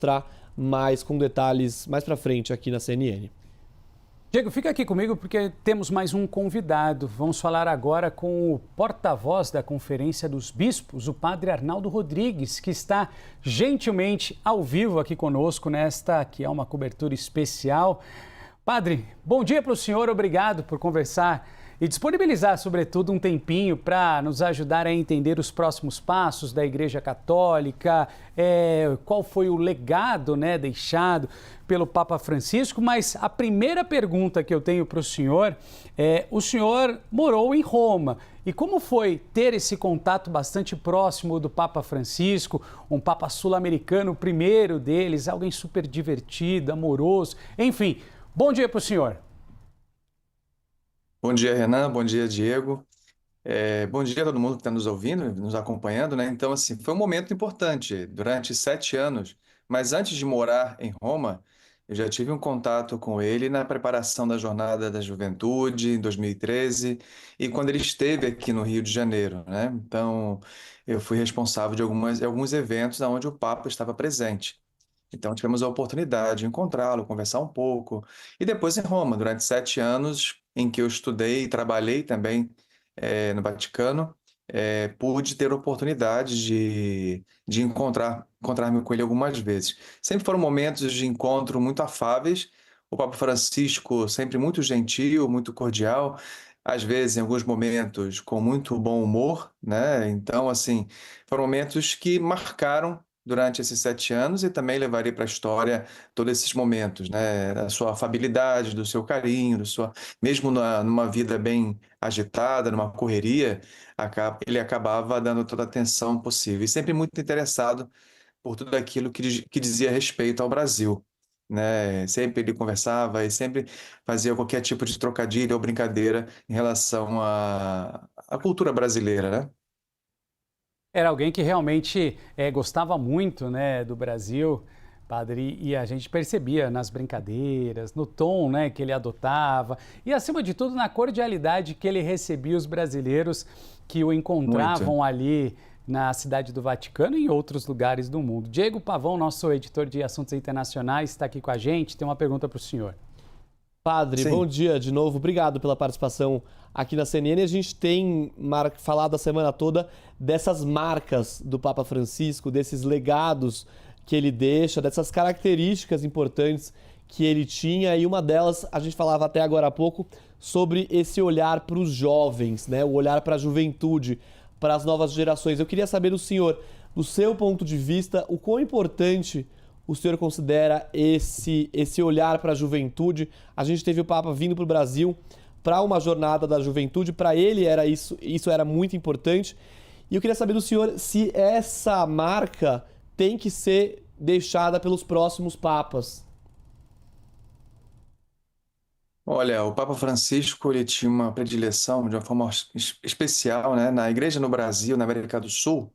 mostrar mais com detalhes mais para frente aqui na CNN. Diego, fica aqui comigo porque temos mais um convidado. Vamos falar agora com o porta-voz da Conferência dos Bispos, o padre Arnaldo Rodrigues, que está gentilmente ao vivo aqui conosco nesta que é uma cobertura especial. Padre, bom dia para o senhor, obrigado por conversar e disponibilizar, sobretudo, um tempinho para nos ajudar a entender os próximos passos da Igreja Católica, qual foi o legado, deixado pelo Papa Francisco. Mas a primeira pergunta que eu tenho para o senhor o senhor morou em Roma. E como foi ter esse contato bastante próximo do Papa Francisco, um Papa sul-americano, o primeiro deles, alguém super divertido, amoroso, enfim. Bom dia para o senhor. Bom dia, Renan. Bom dia, Diego. Bom dia a todo mundo que está nos ouvindo, nos acompanhando, né? Então, assim, foi um momento importante durante 7 anos, mas antes de morar em Roma, eu já tive um contato com ele na preparação da Jornada da Juventude, em 2013, e quando ele esteve aqui no Rio de Janeiro, né? Então, eu fui responsável de alguns eventos onde o Papa estava presente. Então, tivemos a oportunidade de encontrá-lo, conversar um pouco. E depois em Roma, durante 7 anos, em que eu estudei e trabalhei também no Vaticano, pude ter a oportunidade de encontrar-me com ele algumas vezes. Sempre foram momentos de encontro muito afáveis. O Papa Francisco sempre muito gentil, muito cordial, às vezes, em alguns momentos, com muito bom humor, né? Então, assim, foram momentos que marcaram durante esses 7 anos e também levaria para a história todos esses momentos, né? Da sua afabilidade, do seu carinho, mesmo numa vida bem agitada, numa correria, ele acabava dando toda a atenção possível e sempre muito interessado por tudo aquilo que dizia respeito ao Brasil, né? Sempre ele conversava e sempre fazia qualquer tipo de trocadilho ou brincadeira em relação à cultura brasileira, né? Era alguém que realmente gostava muito, do Brasil, padre, e a gente percebia nas brincadeiras, no tom, que ele adotava e, acima de tudo, na cordialidade que ele recebia os brasileiros que o encontravam Muito. ali na cidade do Vaticano e em outros lugares do mundo. Diego Pavão, nosso editor de assuntos internacionais, está aqui com a gente, tem uma pergunta para o senhor. Padre, Sim. bom dia de novo. Obrigado pela participação aqui na CNN. A gente tem falado a semana toda dessas marcas do Papa Francisco, desses legados que ele deixa, dessas características importantes que ele tinha. E uma delas, a gente falava até agora há pouco, sobre esse olhar para os jovens, né? O olhar para a juventude, para as novas gerações. Eu queria saber do senhor, do seu ponto de vista, o quão importante o senhor considera esse olhar para a juventude. A gente teve o Papa vindo para o Brasil para uma jornada da juventude, para ele era isso era muito importante. E eu queria saber do senhor se essa marca tem que ser deixada pelos próximos papas. Olha, o Papa Francisco ele tinha uma predileção de uma forma especial, né? Na igreja no Brasil, na América do Sul,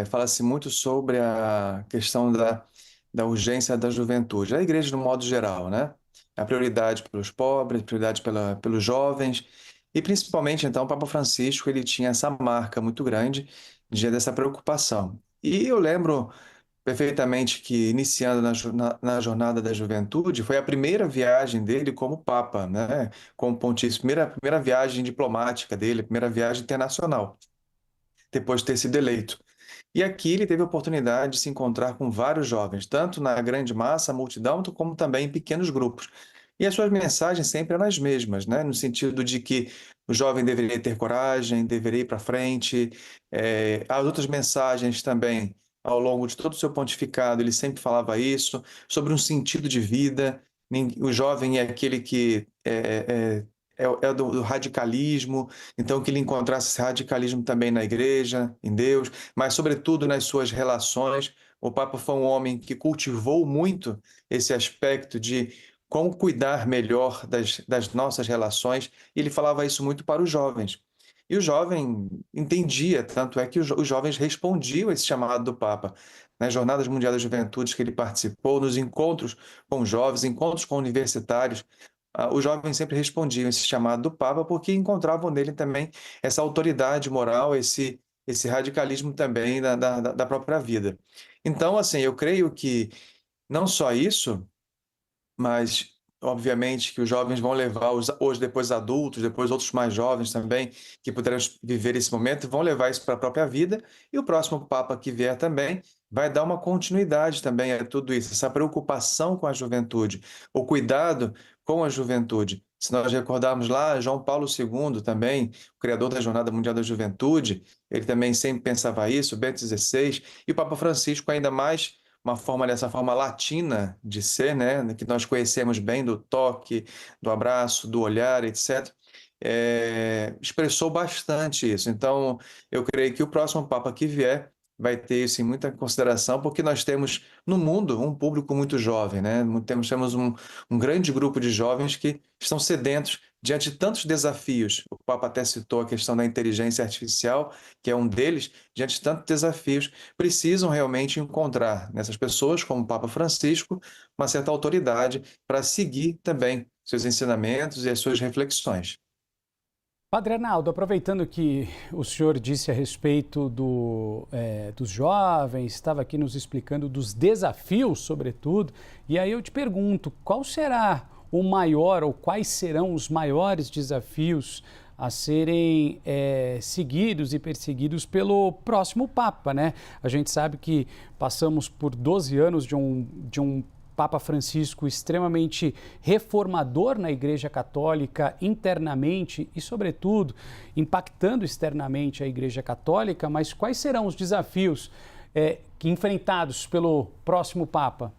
fala-se muito sobre a questão da urgência da juventude. A igreja, no modo geral, né? A prioridade pelos pobres, a prioridade pelos jovens, e principalmente, então, o Papa Francisco ele tinha essa marca muito grande dessa preocupação. E eu lembro perfeitamente que, iniciando na Jornada da Juventude, foi a primeira viagem dele como Papa, né? Como pontífice, primeira viagem diplomática dele, primeira viagem internacional, depois de ter sido eleito. E aqui ele teve a oportunidade de se encontrar com vários jovens, tanto na grande massa, multidão, como também em pequenos grupos. E as suas mensagens sempre eram as mesmas, né? No sentido de que o jovem deveria ter coragem, deveria ir para frente. As outras mensagens também, ao longo de todo o seu pontificado, ele sempre falava isso, sobre um sentido de vida. O jovem é aquele que do radicalismo, então que ele encontrasse esse radicalismo também na igreja, em Deus, mas sobretudo nas suas relações. O Papa foi um homem que cultivou muito esse aspecto de como cuidar melhor das nossas relações, e ele falava isso muito para os jovens. E o jovem entendia, tanto é que os jovens respondiam a esse chamado do Papa. Nas Jornadas Mundiais da Juventude que ele participou, nos encontros com jovens, encontros com universitários, os jovens sempre respondiam esse chamado do Papa porque encontravam nele também essa autoridade moral, esse radicalismo também da própria vida. Então, assim, eu creio que não só isso, mas obviamente que os jovens vão levar, hoje depois adultos, depois outros mais jovens também, que puderam viver esse momento, vão levar isso para a própria vida, e o próximo Papa que vier também vai dar uma continuidade também a tudo isso, essa preocupação com a juventude, o cuidado com a juventude. Se nós recordarmos lá, João Paulo II também, o criador da Jornada Mundial da Juventude, ele também sempre pensava isso, Bento XVI, e o Papa Francisco ainda mais uma forma dessa forma latina de ser, né, que nós conhecemos bem do toque, do abraço, do olhar, etc., expressou bastante isso. Então, eu creio que o próximo Papa que vier vai ter isso em muita consideração, porque nós temos no mundo um público muito jovem, né? Temos um grande grupo de jovens que estão sedentos diante de tantos desafios. O Papa até citou a questão da inteligência artificial, que é um deles, diante de tantos desafios, precisam realmente encontrar nessas pessoas, como o Papa Francisco, uma certa autoridade para seguir também seus ensinamentos e as suas reflexões. Padre Arnaldo, aproveitando que o senhor disse a respeito dos jovens, estava aqui nos explicando dos desafios, sobretudo, e aí eu te pergunto, qual será o maior ou quais serão os maiores desafios a serem seguidos e perseguidos pelo próximo Papa, né? A gente sabe que passamos por 12 anos de um Papa Francisco extremamente reformador na Igreja Católica internamente e, sobretudo, impactando externamente a Igreja Católica, mas quais serão os desafios que enfrentados pelo próximo Papa?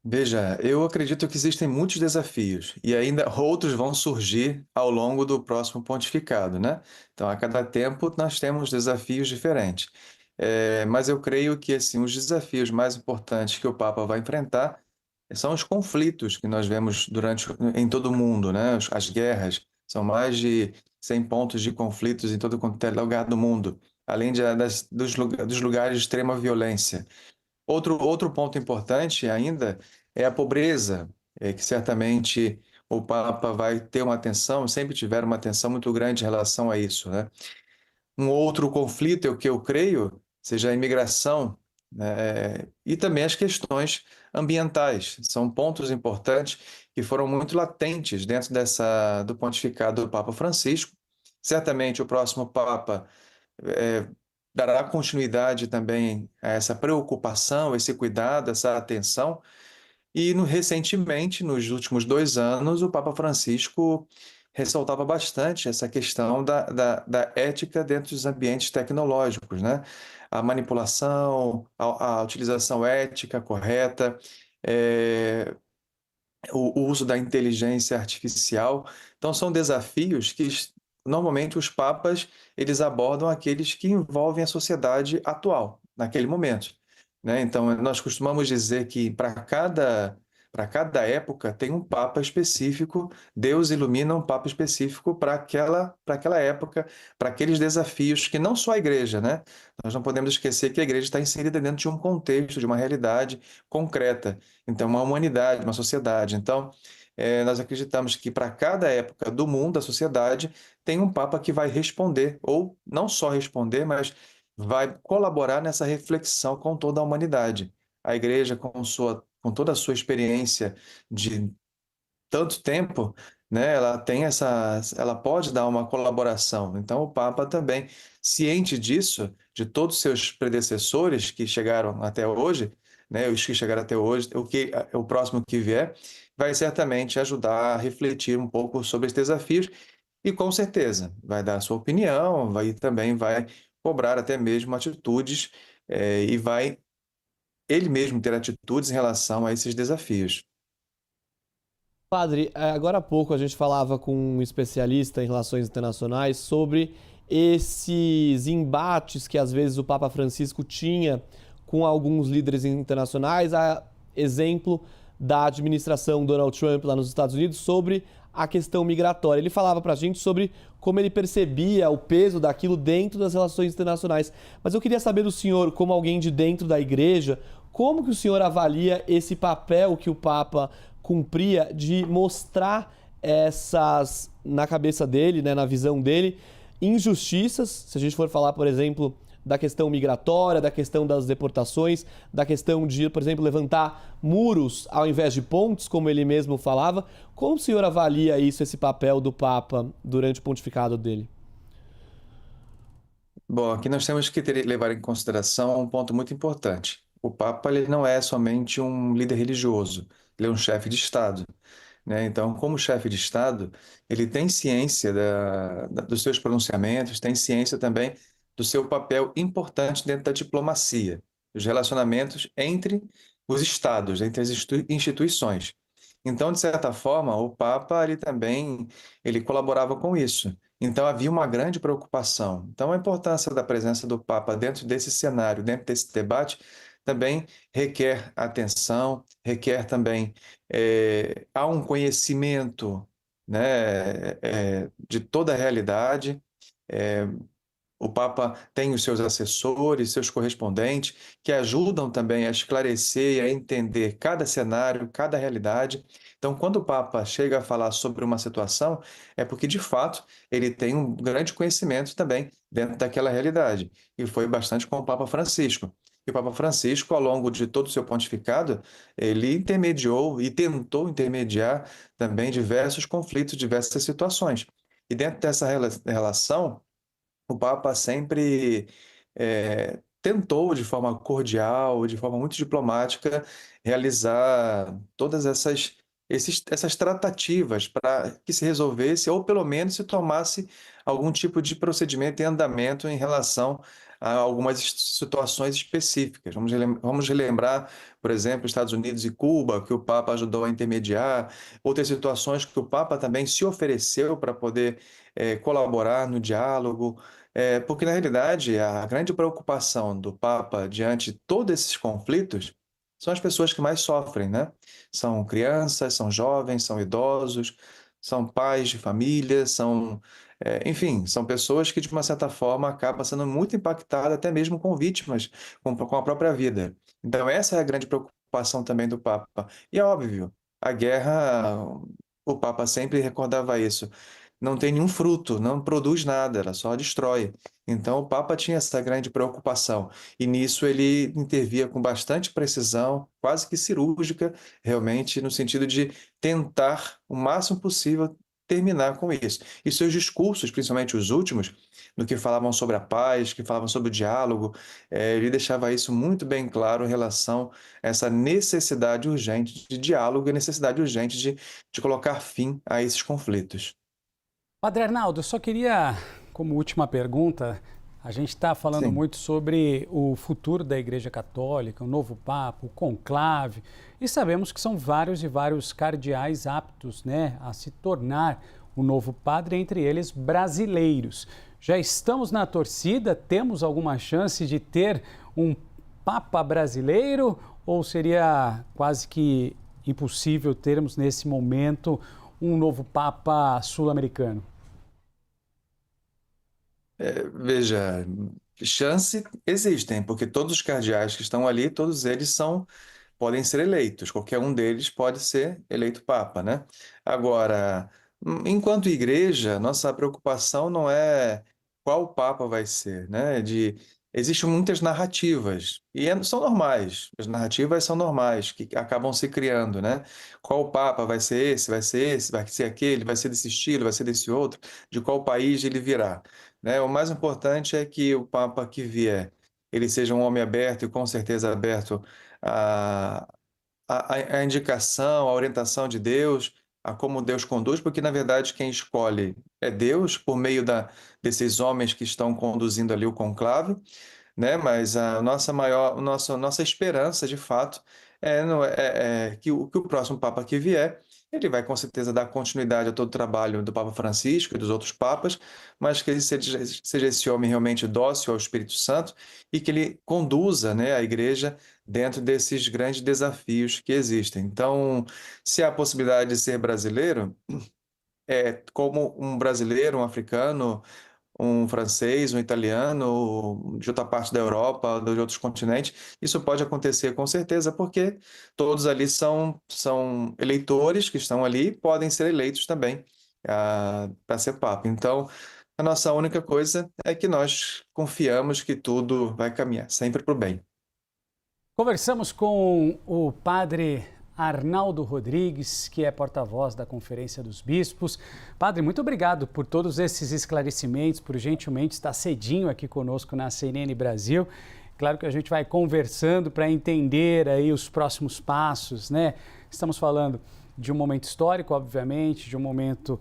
Veja, eu acredito que existem muitos desafios e ainda outros vão surgir ao longo do próximo pontificado, né? Então, a cada tempo nós temos desafios diferentes. Mas eu creio que assim, os desafios mais importantes que o Papa vai enfrentar são os conflitos que nós vemos em todo o mundo, né? As guerras, são mais de 100 pontos de conflitos em todo quanto é lugar do mundo, além dos lugares de extrema violência. Outro ponto importante ainda é a pobreza, que certamente o Papa vai ter uma atenção, sempre tiver uma atenção muito grande em relação a isso, né? Um outro conflito, é o que eu creio, seja a imigração, né, e também as questões ambientais. São pontos importantes que foram muito latentes dentro do pontificado do Papa Francisco. Certamente o próximo Papa é, dará continuidade também a essa preocupação, esse cuidado, essa atenção. E recentemente, nos últimos 2 anos, o Papa Francisco ressaltava bastante essa questão da ética dentro dos ambientes tecnológicos, né? A manipulação, a utilização ética correta, eh, o uso da inteligência artificial. Então, são desafios que normalmente os papas eles abordam aqueles que envolvem a sociedade atual, naquele momento, né? Então, nós costumamos dizer que para cada época tem um papa específico, Deus ilumina um papa específico para aquela época, para aqueles desafios que não só a igreja, né? Nós não podemos esquecer que a igreja está inserida dentro de um contexto, de uma realidade concreta. Então, uma humanidade, uma sociedade. Então, nós acreditamos que para cada época do mundo, da sociedade, tem um papa que vai responder, ou não só responder, mas vai colaborar nessa reflexão com toda a humanidade. A igreja, com toda a sua experiência de tanto tempo, né, ela pode dar uma colaboração. Então, o Papa também, ciente disso, de todos os seus predecessores que chegaram até hoje, né, os que chegaram até hoje, o próximo que vier, vai certamente ajudar a refletir um pouco sobre esses desafios e, com certeza, vai dar a sua opinião, também vai cobrar até mesmo atitudes, e vai ele mesmo ter atitudes em relação a esses desafios. Padre, agora há pouco a gente falava com um especialista em relações internacionais sobre esses embates que às vezes o Papa Francisco tinha com alguns líderes internacionais, a exemplo da administração Donald Trump lá nos Estados Unidos sobre a questão migratória. Ele falava pra gente sobre como ele percebia o peso daquilo dentro das relações internacionais. Mas eu queria saber do senhor, como alguém de dentro da igreja, como que o senhor avalia esse papel que o Papa cumpria de mostrar na cabeça dele, né, na visão dele, injustiças, se a gente for falar, por exemplo, da questão migratória, da questão das deportações, da questão de, por exemplo, levantar muros ao invés de pontes, como ele mesmo falava. Como o senhor avalia isso, esse papel do Papa durante o pontificado dele? Bom, aqui nós temos que levar em consideração um ponto muito importante. O Papa ele não é somente um líder religioso, ele é um chefe de Estado, né? Então, como chefe de Estado, ele tem ciência dos seus pronunciamentos, tem ciência também do seu papel importante dentro da diplomacia, dos relacionamentos entre os estados, entre as instituições. Então, de certa forma, o Papa ele colaborava com isso. Então, havia uma grande preocupação. Então, a importância da presença do Papa dentro desse cenário, dentro desse debate, também requer atenção, requer também há um conhecimento, né, de toda a realidade. É, o Papa tem os seus assessores, seus correspondentes, que ajudam também a esclarecer e a entender cada cenário, cada realidade. Então, quando o Papa chega a falar sobre uma situação, é porque, de fato, ele tem um grande conhecimento também dentro daquela realidade. E foi bastante com o Papa Francisco. E o Papa Francisco, ao longo de todo o seu pontificado, ele intermediou e tentou intermediar também diversos conflitos, diversas situações. E dentro dessa relação, o Papa sempre tentou, de forma cordial, de forma muito diplomática, realizar todas essas tratativas para que se resolvesse, ou pelo menos se tomasse algum tipo de procedimento em andamento em relação a algumas situações específicas. Vamos relembrar, por exemplo, Estados Unidos e Cuba, que o Papa ajudou a intermediar, outras situações que o Papa também se ofereceu para poder colaborar no diálogo. Porque, na realidade, a grande preocupação do Papa diante de todos esses conflitos são as pessoas que mais sofrem, né? São crianças, são jovens, são idosos, são pais de família, enfim, são pessoas que, de uma certa forma, acabam sendo muito impactadas, até mesmo com vítimas, com a própria vida. Então, essa é a grande preocupação também do Papa. E é óbvio, a guerra, o Papa sempre recordava isso, não tem nenhum fruto, não produz nada, ela só destrói. Então, o Papa tinha essa grande preocupação, e nisso ele intervia com bastante precisão, quase que cirúrgica, realmente, no sentido de tentar, o máximo possível, terminar com isso. E seus discursos, principalmente os últimos, no que falavam sobre a paz, que falavam sobre o diálogo, ele deixava isso muito bem claro em relação a essa necessidade urgente de diálogo e necessidade urgente de colocar fim a esses conflitos. Padre Arnaldo, eu só queria, como última pergunta, a gente está falando Sim. muito sobre o futuro da Igreja Católica, o novo Papa, o conclave, e sabemos que são vários e vários cardeais aptos, né, a se tornar o novo padre, entre eles brasileiros. Já estamos na torcida? Temos alguma chance de ter um Papa brasileiro ou seria quase que impossível termos nesse momento um novo Papa sul-americano? Veja, chance existem, porque todos os cardeais que estão ali, todos eles podem ser eleitos. Qualquer um deles pode ser eleito papa, né? Agora, enquanto igreja, nossa preocupação não é qual papa vai ser, né? Existem muitas narrativas e são normais. As narrativas são normais que acabam se criando, né? Qual papa vai ser esse? Vai ser esse? Vai ser aquele? Vai ser desse estilo? Vai ser desse outro? De qual país ele virá? Né? O mais importante é que o papa que vier, ele seja um homem aberto e com certeza aberto a, a indicação, a orientação de Deus, a como Deus conduz, porque na verdade quem escolhe é Deus por meio desses homens que estão conduzindo ali o conclave, né? Mas a nossa esperança, de fato, é que o próximo Papa que vier, ele vai com certeza dar continuidade a todo o trabalho do Papa Francisco e dos outros papas, mas que ele seja esse homem realmente dócil ao Espírito Santo e que ele conduza, né, a Igreja dentro desses grandes desafios que existem. Então, se há a possibilidade de ser brasileiro, como um brasileiro, um africano, um francês, um italiano, de outra parte da Europa, de outros continentes. Isso pode acontecer com certeza, porque todos ali são eleitores que estão ali, podem ser eleitos também para ser papa. Então, A nossa única coisa é que nós confiamos que tudo vai caminhar sempre para o bem. Conversamos com o padre Arnaldo Rodrigues, que é porta-voz da Conferência dos Bispos. Padre, muito obrigado por todos esses esclarecimentos, por gentilmente estar cedinho aqui conosco na CNN Brasil. Claro que a gente vai conversando para entender aí os próximos passos, né? Estamos falando de um momento histórico, obviamente, de um momento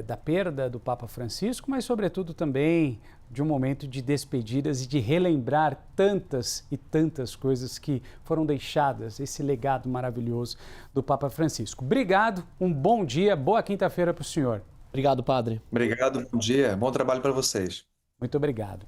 da perda do Papa Francisco, mas sobretudo também de um momento de despedidas e de relembrar tantas e tantas coisas que foram deixadas, esse legado maravilhoso do Papa Francisco. Obrigado, um bom dia, boa quinta-feira para o senhor. Obrigado, padre. Obrigado, bom dia, bom trabalho para vocês. Muito obrigado.